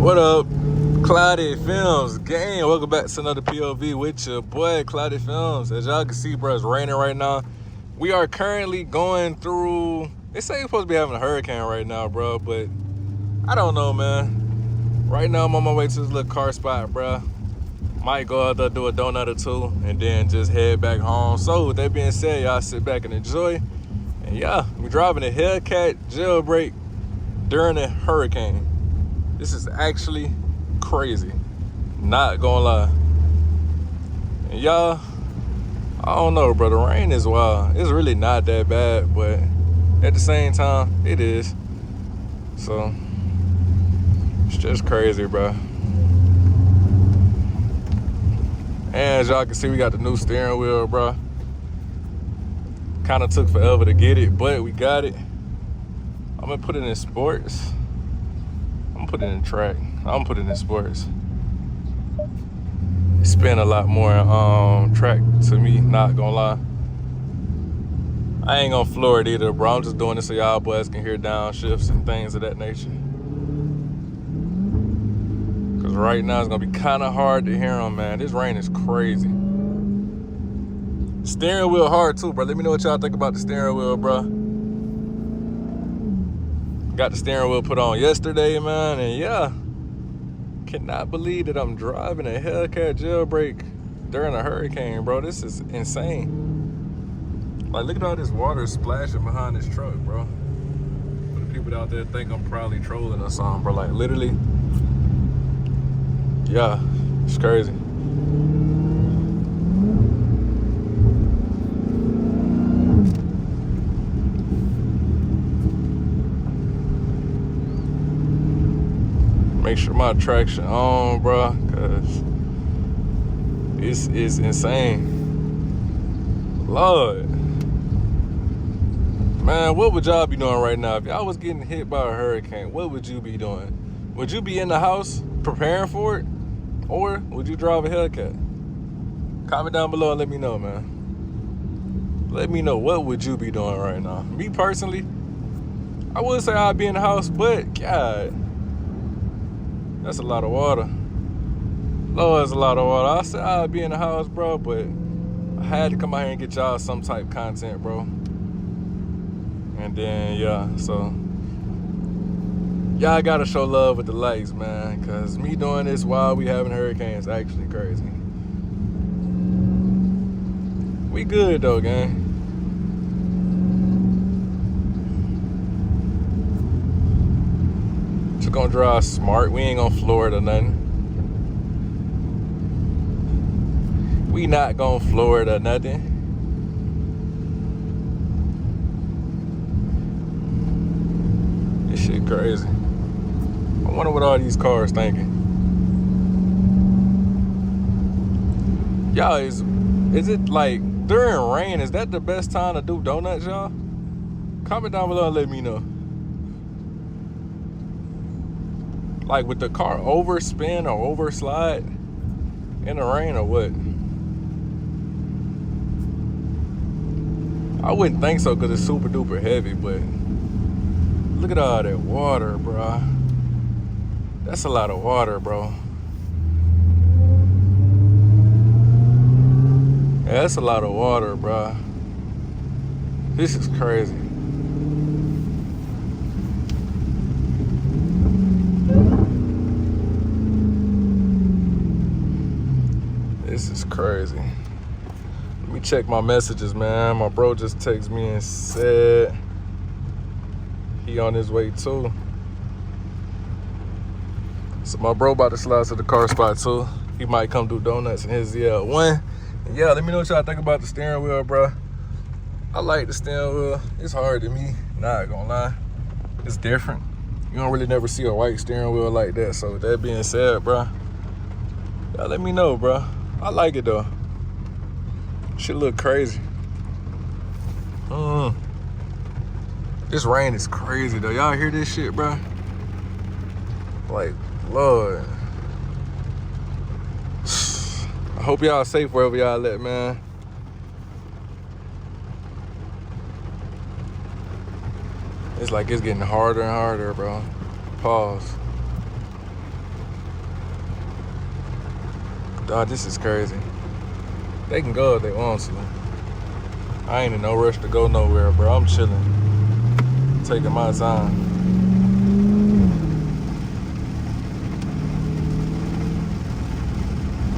What up, Cloudy Films gang? Welcome back to another POV with your boy, Cloudy Films. As y'all can see, bro, it's raining right now. We are currently going through, they say we're supposed to be having a hurricane right now, bro, but I don't know, man. Right now, I'm on my way to this little car spot, bro. Might go out there, do a donut or two, and then just head back home. So, with that being said, y'all sit back and enjoy. And yeah, we're driving a Hellcat Jailbreak during a hurricane. This is actually crazy. Not gonna lie. And y'all, I don't know, bro. The rain is wild. It's really not that bad, but at the same time, it is. So, it's just crazy, bro. And as y'all can see, we got the new steering wheel, bro. Kind of took forever to get it, but we got it. I'm gonna put it in sports. I'm gonna put it in track. I'm gonna put it in sports. It spend a lot more track to me, not gonna lie. I ain't gonna floor it either, bro. I'm just doing this so y'all boys can hear downshifts and things of that nature. Cause right now it's gonna be kind of hard to hear them, man. This rain is crazy. Steering wheel hard too, bro. Let me know what y'all think about the steering wheel, bro. Got the steering wheel put on yesterday, man, and yeah. Cannot believe that I'm driving a Hellcat Jailbreak during a hurricane, bro. This is insane. Like, look at all this water splashing behind this truck, bro. For the people out there think I'm probably trolling or something, bro. Like, literally, yeah, it's crazy. Make sure my traction on, bro, cause this is insane. Lord, man, what would y'all be doing right now if y'all was getting hit by a hurricane? What would you be doing? Would you be in the house preparing for it, or would you drive a Hellcat? Comment down below and let me know, man. Let me know, what would you be doing right now? Me personally, I would say I'd be in the house, but God, that's a lot of water. Lord, that's a lot of water. I said I'd be in the house, bro, but I had to come out here and get y'all some type of content, bro. And then, yeah, so y'all gotta show love with the likes, man, because me doing this while we having hurricanes is actually crazy. We good, though, gang. Just gonna drive smart. We ain't gonna floor it or nothing. We not gonna floor it or nothing. This shit crazy. I wonder what all these cars thinking. Y'all, is it like during rain, is that the best time to do donuts, y'all? Comment down below and let me know. Like, with the car overspin or overslide in the rain or what? I wouldn't think so because it's super duper heavy, but look at all that water, bro. That's a lot of water, bro. Yeah, that's a lot of water, bro. This is crazy. This is crazy. Let me check my messages, man. My bro just texted me and said he on his way too. So my bro about to slide to the car spot too. He might come do donuts in his ZL1. And yeah, let me know what y'all think about the steering wheel, bro. I like the steering wheel. It's hard to me, not gonna lie. It's different. You don't really never see a white steering wheel like that. So with that being said, bro, y'all let me know, bro. I like it though. Shit look crazy. This rain is crazy though. Y'all hear this shit, bro? Like, Lord. I hope y'all safe wherever y'all at, man. It's like it's getting harder and harder, bro. Pause. Dog, this is crazy. They can go if they want to. I ain't in no rush to go nowhere, bro. I'm chilling. Taking my time.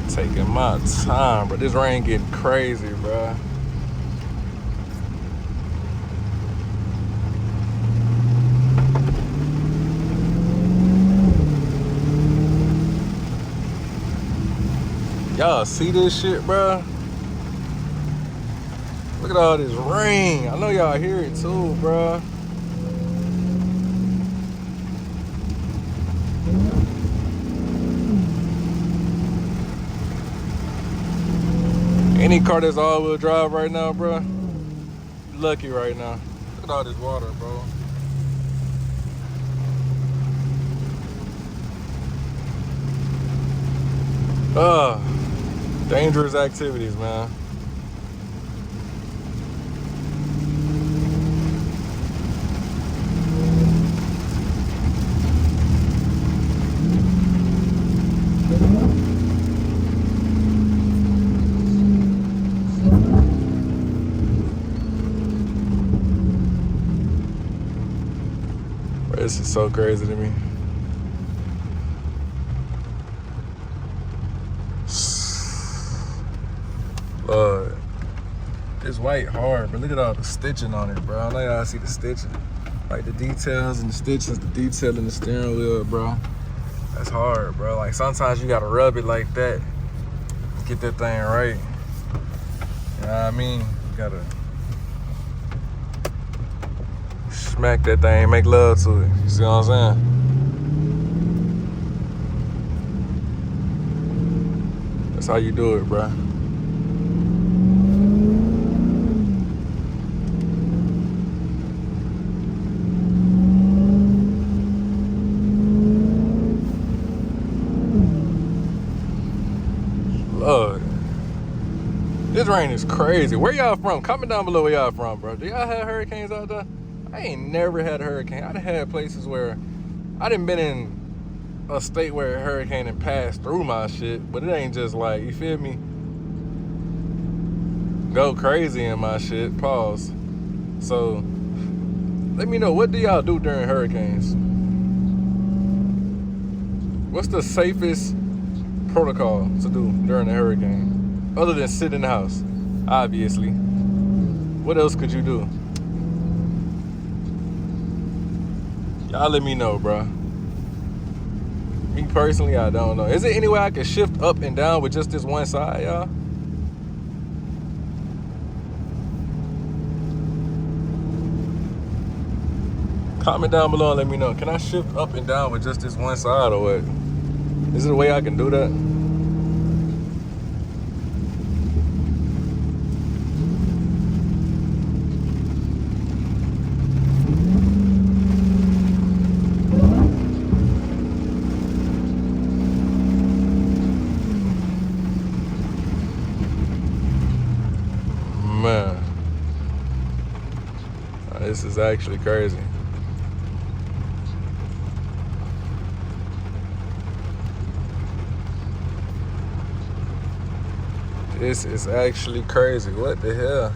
Taking my time, bro. This rain getting crazy, bro. Y'all see this shit, bro? Look at all this rain. I know y'all hear it too, bro. Any car that's all-wheel drive right now, bro, you lucky right now. Look at all this water, bro. Dangerous activities, man. This is so crazy to me. Lord, this white hard, but look at all the stitching on it, bro. I know y'all see the stitching. Like the details and the stitches, the detail in the steering wheel, bro. That's hard, bro. Like sometimes you gotta rub it like that, get that thing right. You know what I mean? You gotta smack that thing, make love to it. You see what I'm saying? That's how you do it, bro. Lord, this rain is crazy. Where y'all from? Comment down below where y'all from, bro. Do y'all have hurricanes out there? I ain't never had a hurricane. I done had places where I done been in a state where a hurricane and passed through my shit, but it ain't just like, you feel me, go crazy in my shit. Pause. So let me know, what do y'all do during hurricanes? What's the safest protocol to do during a hurricane other than sit in the house? Obviously, what else could you do? Y'all let me know, bro. Me personally, I don't know. Is there any way I can shift up and down with just this one side, y'all? Comment down below and let me know. Can I shift up and down with just this one side or what? Is there a way I can do that? Man, this is actually crazy. This is actually crazy. What the hell?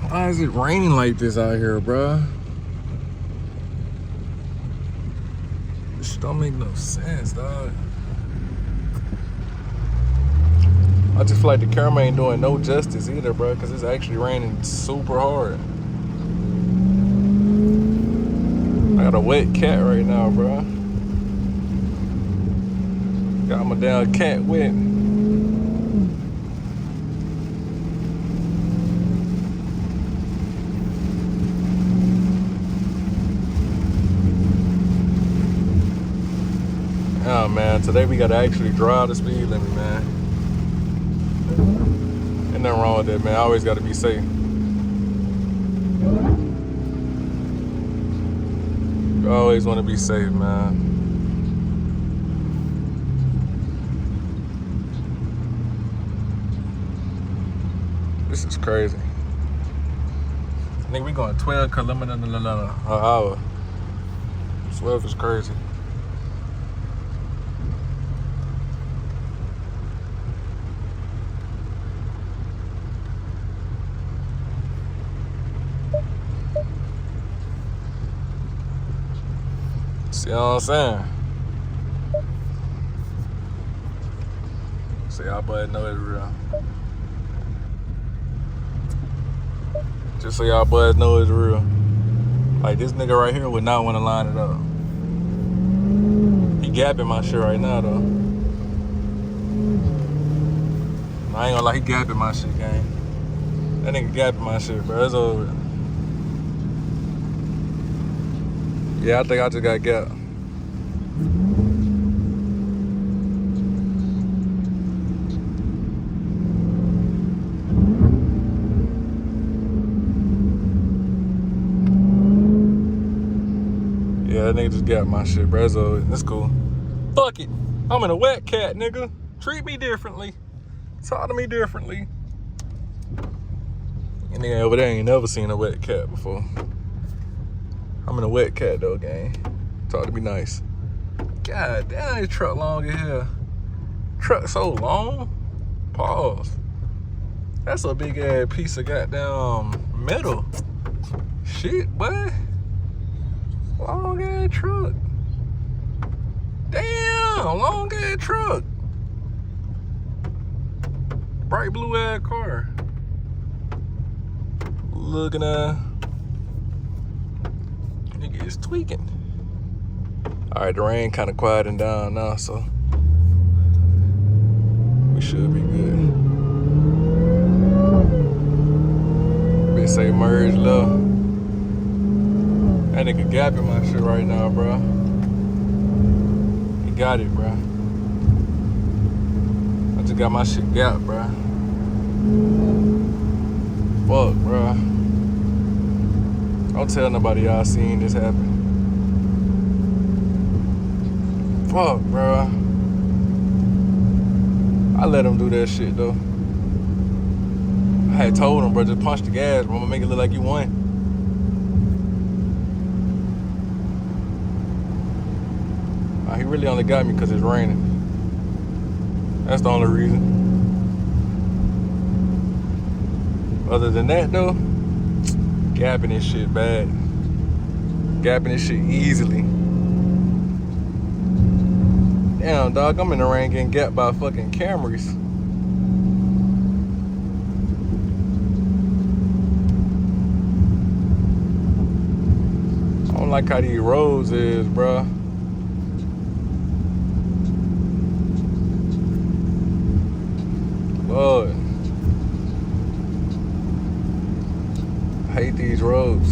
Why is it raining like this out here, bro? This don't make no sense, dog. I just feel like the camera ain't doing no justice either, bro, because it's actually raining super hard. I got a wet cat right now, bro. Got my damn cat wet. Oh man, today we gotta actually drive the speed limit, man. Ain't nothing wrong with that, man. I always gotta be safe. You always wanna be safe, man. This is crazy. Nigga, we going 12 kilometers an hour. 12 is crazy. See what I'm saying? So y'all boys know it's real. Just so y'all boys know it's real. Like, this nigga right here would not want to line it up. He gapping my shit right now, though. I ain't gonna lie, he gapping my shit, gang. That nigga gapping my shit, bro. It's over. Yeah, I think I just got gapped. Yeah, that nigga just got my shit, bro. It's over. That's cool. Fuck it. I'm in a wet cat, nigga. Treat me differently. Talk to me differently. And nigga over there ain't never seen a wet cat before. I'm in a wet cat though, gang. Talk to me nice. God damn, this truck long as hell. Truck so long. Pause. That's a big ass piece of goddamn metal. Shit, boy. Long ass truck. Damn, long ass truck. Bright blue ass car. Looking at nigga is tweaking. Alright, the rain kind of quieting down now, so we should be good. They say merge love. That nigga gapping my shit right now, bro. He got it, bro. I just got my shit gapped, bro. Fuck, bro. Don't tell nobody y'all seen this happen. Fuck, bro. I let him do that shit, though. I had told him, bro, just punch the gas, bro. I'm gonna make it look like you won. He really only got me because it's raining. That's the only reason. Other than that, though, gapping this shit bad. Gapping this shit easily. Damn, dog, I'm in the rain getting gapped by fucking Camrys. I don't like how these roads is, bruh. Lord. I hate these roads.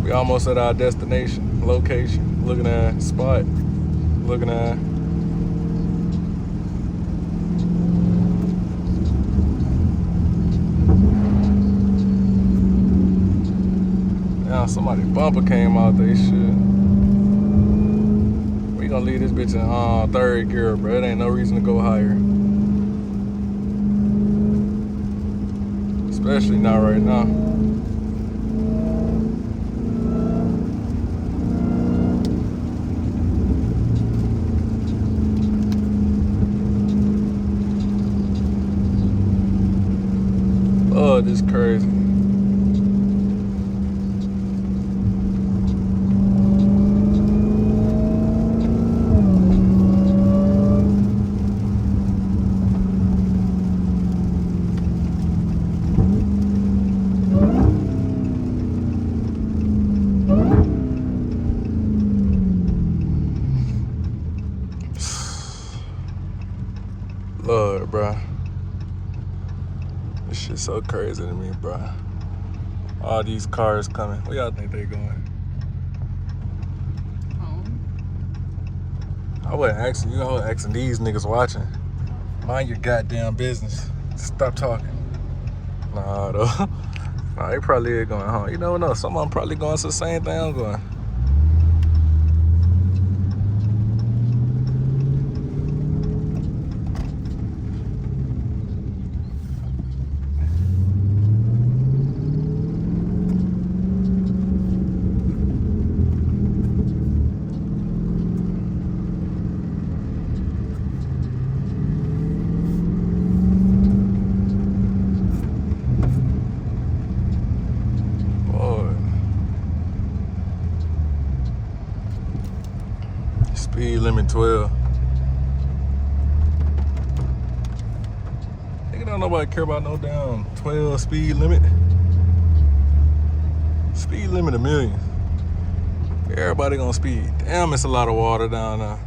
We almost at our destination, location. Looking at spot. Looking at. Now somebody bumper came out they shit. We gonna leave this bitch in third gear, bro. It ain't no reason to go higher. Especially not right now. Oh, this is crazy. Lord, bro. This shit's so crazy to me, bro. All these cars coming. Where y'all think they going? Home. I wasn't asking you. I was asking these niggas watching. Mind your goddamn business. Stop talking. Nah, though. Nah, they probably is going home. You never know. Some of them probably going to the same thing I'm going. limit 12. Nigga, don't nobody care about no damn 12 speed limit. Speed limit a million. Everybody gonna speed. Damn, it's a lot of water down there.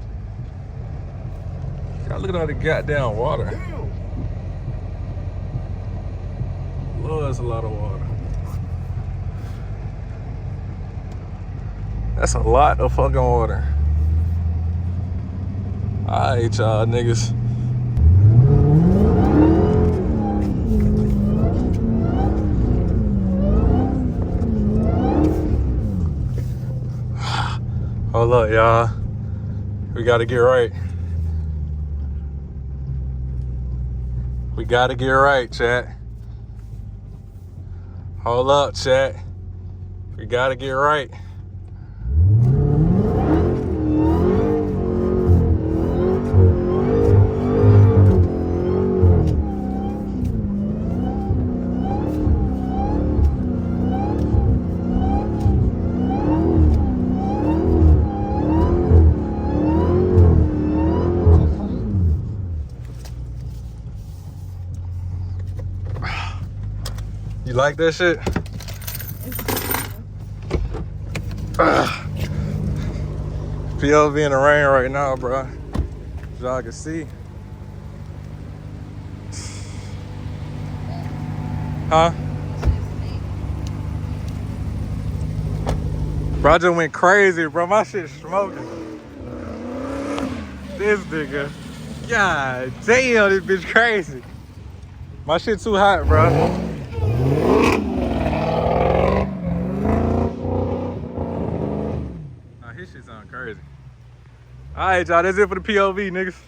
Y'all look at all the goddamn water. Lord, it's a lot of water. That's a lot of fucking water. Alright, y'all niggas. Hold up, y'all. We gotta get right. We gotta get right, chat. Hold up, chat. We gotta get right. You like that shit? PLV in the rain right now, bro. As y'all can see. Huh? Bro, I just went crazy, bro. My shit smoking. This nigga. God damn, this bitch crazy. My shit too hot, bro. His shit sound crazy. All right, y'all, that's it for the POV, niggas.